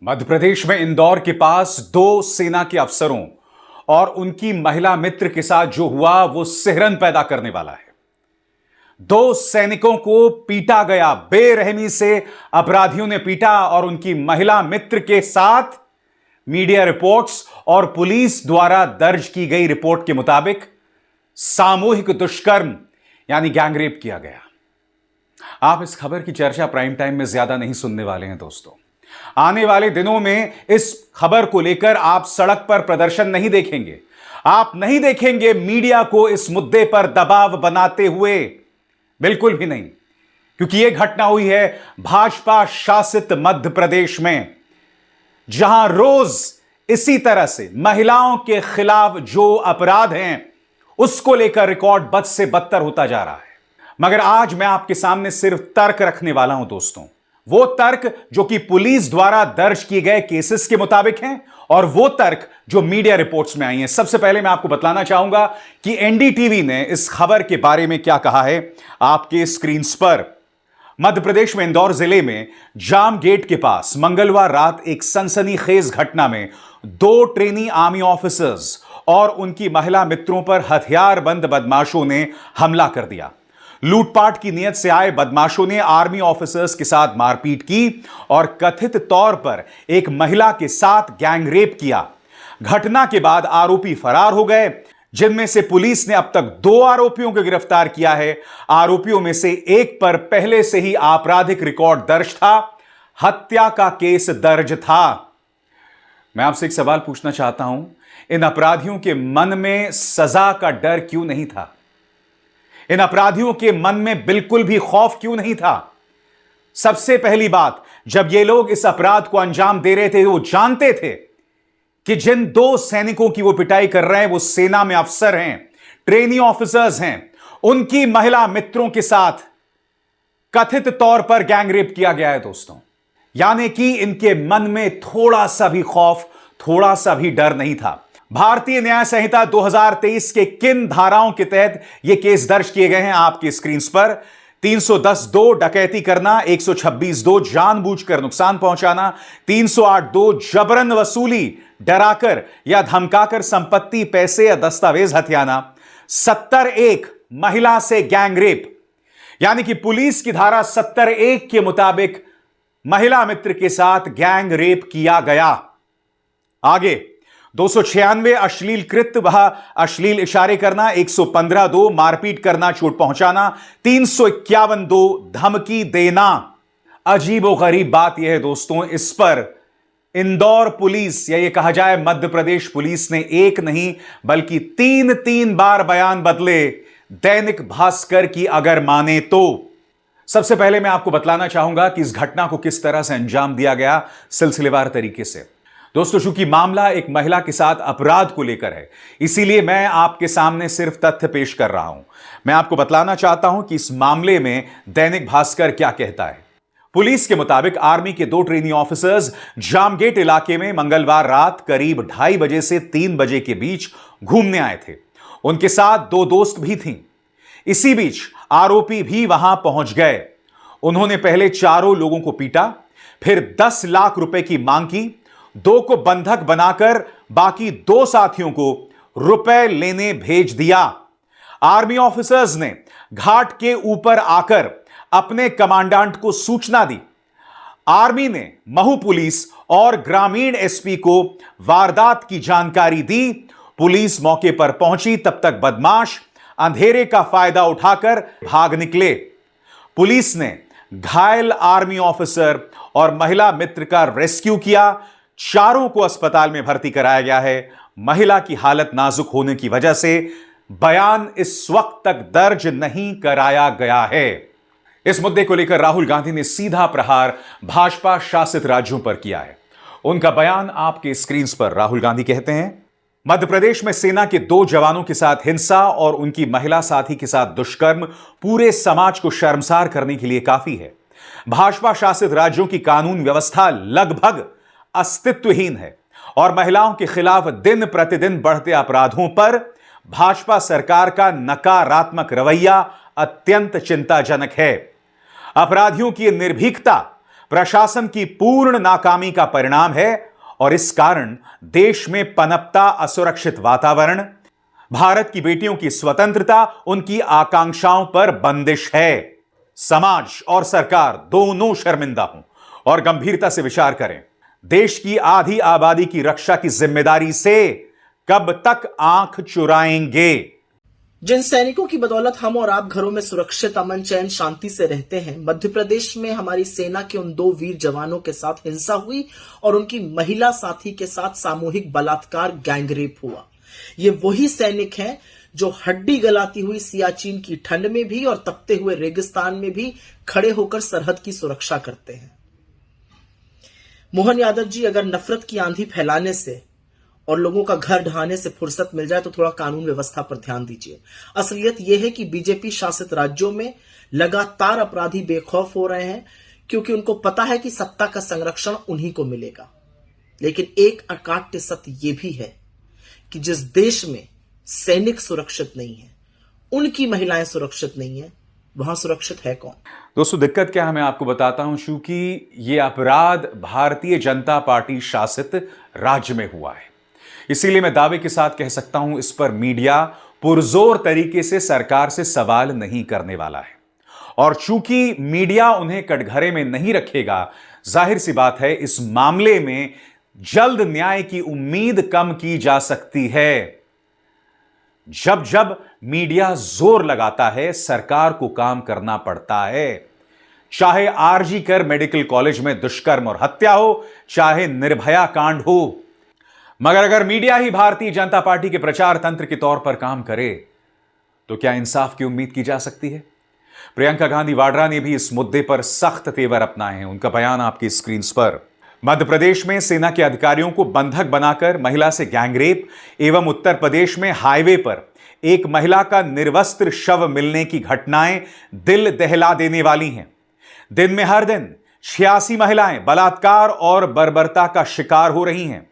मध्य प्रदेश में इंदौर के पास दो सेना के अफसरों और उनकी महिला मित्र के साथ जो हुआ वो सिहरन पैदा करने वाला है। दो सैनिकों को पीटा गया, बेरहमी से अपराधियों ने पीटा और उनकी महिला मित्र के साथ मीडिया रिपोर्ट्स और पुलिस द्वारा दर्ज की गई रिपोर्ट के मुताबिक सामूहिक दुष्कर्म यानी गैंगरेप किया गया। आप इस खबर की चर्चा प्राइम टाइम में ज्यादा नहीं सुनने वाले हैं दोस्तों। आने वाले दिनों में इस खबर को लेकर आप सड़क पर प्रदर्शन नहीं देखेंगे, आप नहीं देखेंगे मीडिया को इस मुद्दे पर दबाव बनाते हुए, बिल्कुल भी नहीं, क्योंकि यह घटना हुई है भाजपा शासित मध्य प्रदेश में, जहां रोज इसी तरह से महिलाओं के खिलाफ जो अपराध हैं उसको लेकर रिकॉर्ड बद से बदतर होता जा रहा है। मगर आज मैं आपके सामने सिर्फ तर्क रखने वाला हूं दोस्तों, वो तर्क जो कि पुलिस द्वारा दर्ज किए गए केसेस के मुताबिक हैं और वो तर्क जो मीडिया रिपोर्ट्स में आई हैं। सबसे पहले मैं आपको बतलाना चाहूंगा कि एनडीटीवी ने इस खबर के बारे में क्या कहा है आपके स्क्रीन पर। मध्य प्रदेश में इंदौर जिले में जाम गेट के पास मंगलवार रात एक सनसनीखेज घटना में दो ट्रेनी आर्मी ऑफिसर्स और उनकी महिला मित्रों पर हथियारबंद बदमाशों ने हमला कर दिया। लूटपाट की नीयत से आए बदमाशों ने आर्मी ऑफिसर्स के साथ मारपीट की और कथित तौर पर एक महिला के साथ गैंगरेप किया। घटना के बाद आरोपी फरार हो गए, जिनमें से पुलिस ने अब तक दो आरोपियों को गिरफ्तार किया है। आरोपियों में से एक पर पहले से ही आपराधिक रिकॉर्ड दर्ज था, हत्या का केस दर्ज था। मैं आपसे एक सवाल पूछना चाहता हूं, इन अपराधियों के मन में सजा का डर क्यों नहीं था? इन अपराधियों के मन में बिल्कुल भी खौफ क्यों नहीं था? सबसे पहली बात, जब ये लोग इस अपराध को अंजाम दे रहे थे वो जानते थे कि जिन दो सैनिकों की वो पिटाई कर रहे हैं वो सेना में अफसर हैं, ट्रेनी ऑफिसर्स हैं। उनकी महिला मित्रों के साथ कथित तौर पर गैंगरेप किया गया है दोस्तों। यानी कि इनके मन में थोड़ा सा भी खौफ, थोड़ा सा भी डर नहीं था। भारतीय न्याय संहिता 2023 के किन धाराओं के तहत यह केस दर्ज किए गए हैं आपकी स्क्रीन पर? 310(2) डकैती करना, 126(2) जानबूझकर नुकसान पहुंचाना, 308(2) जबरन वसूली, डराकर या धमकाकर संपत्ति, पैसे या दस्तावेज हथियाना, 70(1) महिला से गैंगरेप। यानी कि पुलिस की धारा 70(1) के मुताबिक महिला मित्र के साथ गैंग रेप किया गया। आगे 296 अश्लील कृत्य व अश्लील इशारे करना, 115(2) मारपीट करना, चोट पहुंचाना, 351(2) धमकी देना। अजीबोगरीब बात यह है दोस्तों, इस पर इंदौर पुलिस या यह कहा जाए मध्य प्रदेश पुलिस ने एक नहीं बल्कि तीन बार बयान बदले, दैनिक भास्कर की अगर माने तो। सबसे पहले मैं आपको बतलाना चाहूंगा कि इस घटना को किस तरह से अंजाम दिया गया सिलसिलेवार तरीके से। दोस्तों, चूंकि मामला एक महिला के साथ अपराध को लेकर है, इसीलिए मैं आपके सामने सिर्फ तथ्य पेश कर रहा हूं। मैं आपको बतलाना चाहता हूं कि इस मामले में दैनिक भास्कर क्या कहता है। पुलिस के मुताबिक आर्मी के दो ट्रेनी ऑफिसर्स जामगेट इलाके में मंगलवार रात करीब 2:30 बजे से 3 बजे के बीच घूमने आए थे। उनके साथ दो दोस्त भी थीं। इसी बीच आरोपी भी वहां पहुंच गए। उन्होंने पहले चारों लोगों को पीटा, फिर 10 लाख रुपए की मांग की, दो को बंधक बनाकर बाकी दो साथियों को रुपए लेने भेज दिया। आर्मी ऑफिसर्स ने घाट के ऊपर आकर अपने कमांडेंट को सूचना दी। आर्मी ने महू पुलिस और ग्रामीण एसपी को वारदात की जानकारी दी। पुलिस मौके पर पहुंची, तब तक बदमाश अंधेरे का फायदा उठाकर भाग निकले। पुलिस ने घायल आर्मी ऑफिसर और महिला मित्र का रेस्क्यू किया। चारों को अस्पताल में भर्ती कराया गया है। महिला की हालत नाजुक होने की वजह से बयान इस वक्त तक दर्ज नहीं कराया गया है। इस मुद्दे को लेकर राहुल गांधी ने सीधा प्रहार भाजपा शासित राज्यों पर किया है। उनका बयान आपके स्क्रीन पर। राहुल गांधी कहते हैं, मध्य प्रदेश में सेना के दो जवानों के साथ हिंसा और उनकी महिला साथी के साथ दुष्कर्म पूरे समाज को शर्मसार करने के लिए काफी है। भाजपा शासित राज्यों की कानून व्यवस्था लगभग अस्तित्वहीन है और महिलाओं के खिलाफ दिन प्रतिदिन बढ़ते अपराधों पर भाजपा सरकार का नकारात्मक रवैया अत्यंत चिंताजनक है। अपराधियों की निर्भीकता प्रशासन की पूर्ण नाकामी का परिणाम है और इस कारण देश में पनपता असुरक्षित वातावरण, भारत की बेटियों की स्वतंत्रता, उनकी आकांक्षाओं पर बंदिश है। समाज और सरकार दोनों शर्मिंदा हों और गंभीरता से विचार करें। देश की आधी आबादी की रक्षा की जिम्मेदारी से कब तक आंख चुराएंगे? जिन सैनिकों की बदौलत हम और आप घरों में सुरक्षित, अमन, चैन, शांति से रहते हैं, मध्य प्रदेश में हमारी सेना के उन 2 वीर जवानों के साथ हिंसा हुई और उनकी महिला साथी के साथ सामूहिक बलात्कार, गैंगरेप हुआ। ये वही सैनिक हैं जो हड्डी गलाती हुई सियाचिन की ठंड में भी और तपते हुए रेगिस्तान में भी खड़े होकर सरहद की सुरक्षा करते हैं। मोहन यादव जी, अगर नफरत की आंधी फैलाने से और लोगों का घर ढहाने से फुर्सत मिल जाए तो थोड़ा कानून व्यवस्था पर ध्यान दीजिए। असलियत यह है कि बीजेपी शासित राज्यों में लगातार अपराधी बेखौफ हो रहे हैं क्योंकि उनको पता है कि सत्ता का संरक्षण उन्हीं को मिलेगा। लेकिन एक अकाट्य सत्य यह भी है कि जिस देश में सैनिक सुरक्षित नहीं है, उनकी महिलाएं सुरक्षित नहीं है, वहां सुरक्षित है कौन? दोस्तों, दिक्कत क्या है मैं आपको बताता हूं। चूंकि यह अपराध भारतीय जनता पार्टी शासित राज्य में हुआ है, इसीलिए मैं दावे के साथ कह सकता हूं इस पर मीडिया पुरजोर तरीके से सरकार से सवाल नहीं करने वाला है। और चूंकि मीडिया उन्हें कटघरे में नहीं रखेगा, जाहिर सी बात है इस मामले में जल्द न्याय की उम्मीद कम की जा सकती है। जब जब मीडिया जोर लगाता है, सरकार को काम करना पड़ता है। चाहे आरजी कर मेडिकल कॉलेज में दुष्कर्म और हत्या हो, चाहे निर्भया कांड हो, मगर अगर मीडिया ही भारतीय जनता पार्टी के प्रचार तंत्र के तौर पर काम करे तो क्या इंसाफ की उम्मीद की जा सकती है? प्रियंका गांधी वाड्रा ने भी इस मुद्दे पर सख्त तेवर अपनाए हैं। उनका बयान आपकी स्क्रीन पर। मध्य प्रदेश में सेना के अधिकारियों को बंधक बनाकर महिला से गैंगरेप एवं उत्तर प्रदेश में हाईवे पर एक महिला का निर्वस्त्र शव मिलने की घटनाएं दिल दहला देने वाली हैं। दिन में हर दिन 86 महिलाएं बलात्कार और बर्बरता का शिकार हो रही हैं।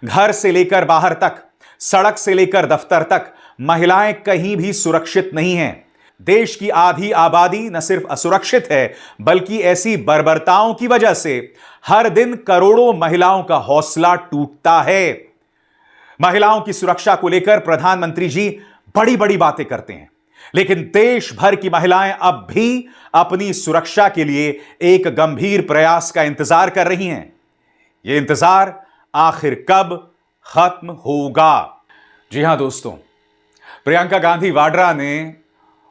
घर से लेकर बाहर तक, सड़क से लेकर दफ्तर तक महिलाएं कहीं भी सुरक्षित नहीं हैं। देश की आधी आबादी न सिर्फ असुरक्षित है, बल्कि ऐसी बर्बरताओं की वजह से हर दिन करोड़ों महिलाओं का हौसला टूटता है। महिलाओं की सुरक्षा को लेकर प्रधानमंत्री जी बड़ी बड़ी बातें करते हैं, लेकिन देश भर की महिलाएं अब भी अपनी सुरक्षा के लिए एक गंभीर प्रयास का इंतजार कर रही हैं। यह इंतजार आखिर कब खत्म होगा? जी हां दोस्तों, प्रियंका गांधी वाड्रा ने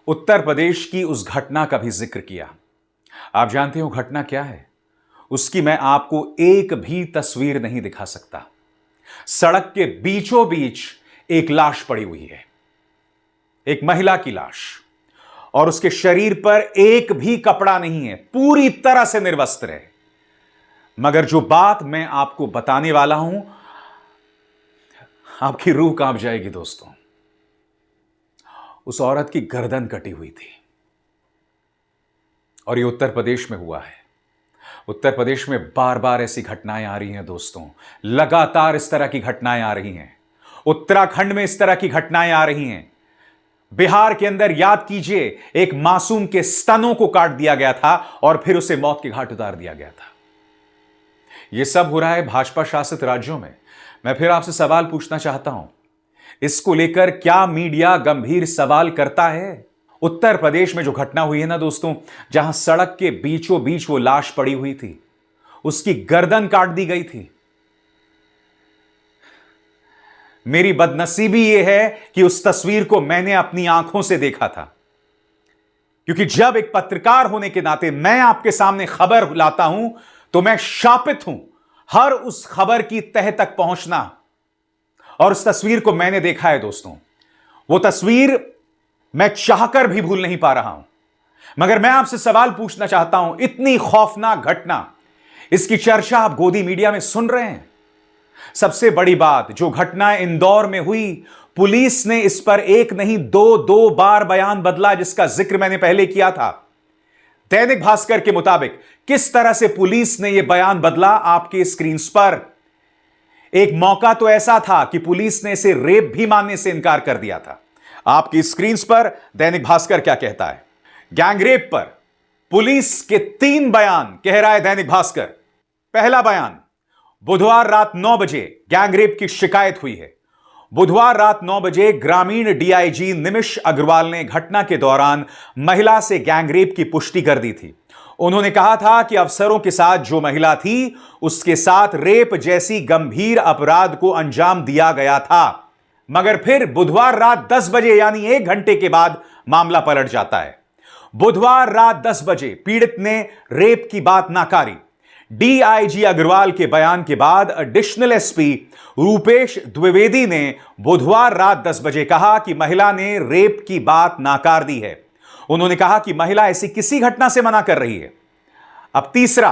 उत्तर प्रदेश की उस घटना का भी जिक्र किया। आप जानते हो घटना क्या है? उसकी मैं आपको एक भी तस्वीर नहीं दिखा सकता। सड़क के बीचों बीच एक लाश पड़ी हुई है, एक महिला की लाश, और उसके शरीर पर एक भी कपड़ा नहीं है, पूरी तरह से निर्वस्त्र है। मगर जो बात मैं आपको बताने वाला हूं, आपकी रूह कांप जाएगी दोस्तों। उस औरत की गर्दन कटी हुई थी और यह उत्तर प्रदेश में हुआ है। उत्तर प्रदेश में बार बार ऐसी घटनाएं आ रही हैं दोस्तों, लगातार इस तरह की घटनाएं आ रही हैं। उत्तराखंड में इस तरह की घटनाएं आ रही हैं। बिहार के अंदर याद कीजिए, एक मासूम के स्तनों को काट दिया गया था और फिर उसे मौत के घाट उतार दिया गया था। यह सब हो रहा है भाजपा शासित राज्यों में। मैं फिर आपसे सवाल पूछना चाहता हूं, इसको लेकर क्या मीडिया गंभीर सवाल करता है? उत्तर प्रदेश में जो घटना हुई है ना दोस्तों, जहां सड़क के बीचों बीच वो लाश पड़ी हुई थी, उसकी गर्दन काट दी गई थी। मेरी बदनसीबी यह है कि उस तस्वीर को मैंने अपनी आंखों से देखा था, क्योंकि जब एक पत्रकार होने के नाते मैं आपके सामने खबर लाता हूं तो मैं शापित हूं हर उस खबर की तह तक पहुंचना। और उस तस्वीर को मैंने देखा है दोस्तों। वो तस्वीर मैं चाहकर भी भूल नहीं पा रहा हूं। मगर मैं आपसे सवाल पूछना चाहता हूं, इतनी खौफनाक घटना, इसकी चर्चा आप गोदी मीडिया में सुन रहे हैं। सबसे बड़ी बात, जो घटना इंदौर में हुई, पुलिस ने इस पर एक नहीं दो बार बयान बदला, जिसका जिक्र मैंने पहले किया था। दैनिक भास्कर के मुताबिक किस तरह से पुलिस ने यह बयान बदला, आपके स्क्रीन पर। एक मौका तो ऐसा था कि पुलिस ने इसे रेप भी मानने से इनकार कर दिया था। आपकी स्क्रीन पर दैनिक भास्कर क्या कहता है? गैंगरेप पर पुलिस के 3 बयान, कह रहा है दैनिक भास्कर। पहला बयान, बुधवार रात 9 बजे गैंगरेप की शिकायत हुई है। बुधवार रात 9 बजे ग्रामीण डीआईजी निमिष अग्रवाल ने घटना के दौरान महिला से गैंगरेप की पुष्टि कर दी थी। उन्होंने कहा था कि अफसरों के साथ जो महिला थी उसके साथ रेप जैसी गंभीर अपराध को अंजाम दिया गया था। मगर फिर बुधवार रात 10 बजे यानी 1 घंटे के बाद मामला पलट जाता है। बुधवार रात 10 बजे पीड़ित ने रेप की बात नकारी। डीआईजी अग्रवाल के बयान के बाद एडिशनल एसपी रूपेश द्विवेदी ने बुधवार रात 10 बजे कहा कि महिला ने रेप की बात नाकार दी है। उन्होंने कहा कि महिला ऐसी किसी घटना से मना कर रही है। अब तीसरा,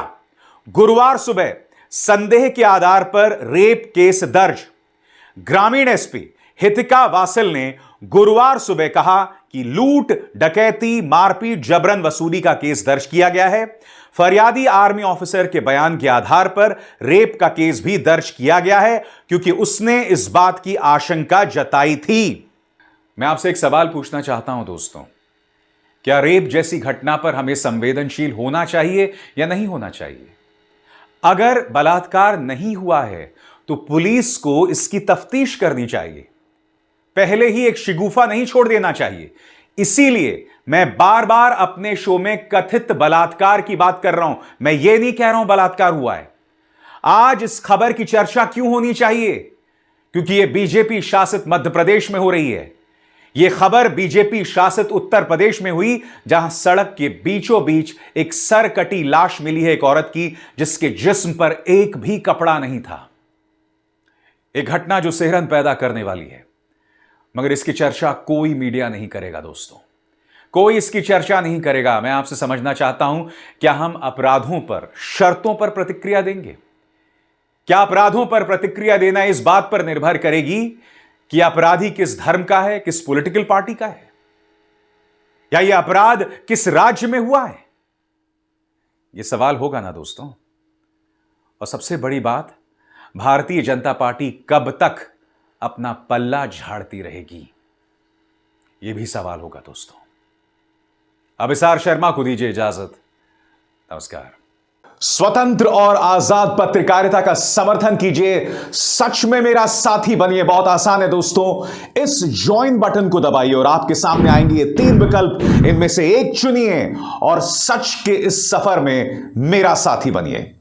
गुरुवार सुबह संदेह के आधार पर रेप केस दर्ज। ग्रामीण एसपी हितिका वासल ने गुरुवार सुबह कहा कि लूट, डकैती, मारपीट, जबरन वसूली का केस दर्ज किया गया है। फरियादी आर्मी ऑफिसर के बयान के आधार पर रेप का केस भी दर्ज किया गया है क्योंकि उसने इस बात की आशंका जताई थी। मैं आपसे एक सवाल पूछना चाहता हूं दोस्तों, क्या रेप जैसी घटना पर हमें संवेदनशील होना चाहिए या नहीं होना चाहिए? अगर बलात्कार नहीं हुआ है तो पुलिस को इसकी तफ्तीश करनी चाहिए, पहले ही एक शिगुफा नहीं छोड़ देना चाहिए। इसीलिए मैं बार बार अपने शो में कथित बलात्कार की बात कर रहा हूं। मैं ये नहीं कह रहा हूं बलात्कार हुआ है। आज इस खबर की चर्चा क्यों होनी चाहिए? क्योंकि यह बीजेपी शासित मध्य प्रदेश में हो रही है। यह खबर बीजेपी शासित उत्तर प्रदेश में हुई, जहां सड़क के बीचों बीच एक सरकटी लाश मिली है एक औरत की, जिसके जिस्म पर एक भी कपड़ा नहीं था। एक घटना जो सिहरन पैदा करने वाली है, मगर इसकी चर्चा कोई मीडिया नहीं करेगा दोस्तों, कोई इसकी चर्चा नहीं करेगा। मैं आपसे समझना चाहता हूं, क्या हम अपराधों पर, शर्तों पर प्रतिक्रिया देंगे? क्या अपराधों पर प्रतिक्रिया देना इस बात पर निर्भर करेगी कि अपराधी किस धर्म का है, किस पॉलिटिकल पार्टी का है, या यह अपराध किस राज्य में हुआ है? यह सवाल होगा ना दोस्तों। और सबसे बड़ी बात, भारतीय जनता पार्टी कब तक अपना पल्ला झाड़ती रहेगी, यह भी सवाल होगा दोस्तों। अभिसार शर्मा को दीजिए इजाजत। नमस्कार। स्वतंत्र और आजाद पत्रकारिता का समर्थन कीजिए, सच में मेरा साथी बनिए। बहुत आसान है दोस्तों, इस ज्वाइन बटन को दबाइए और आपके सामने आएंगे ये 3 विकल्प, इनमें से एक चुनिए और सच के इस सफर में मेरा साथी बनिए।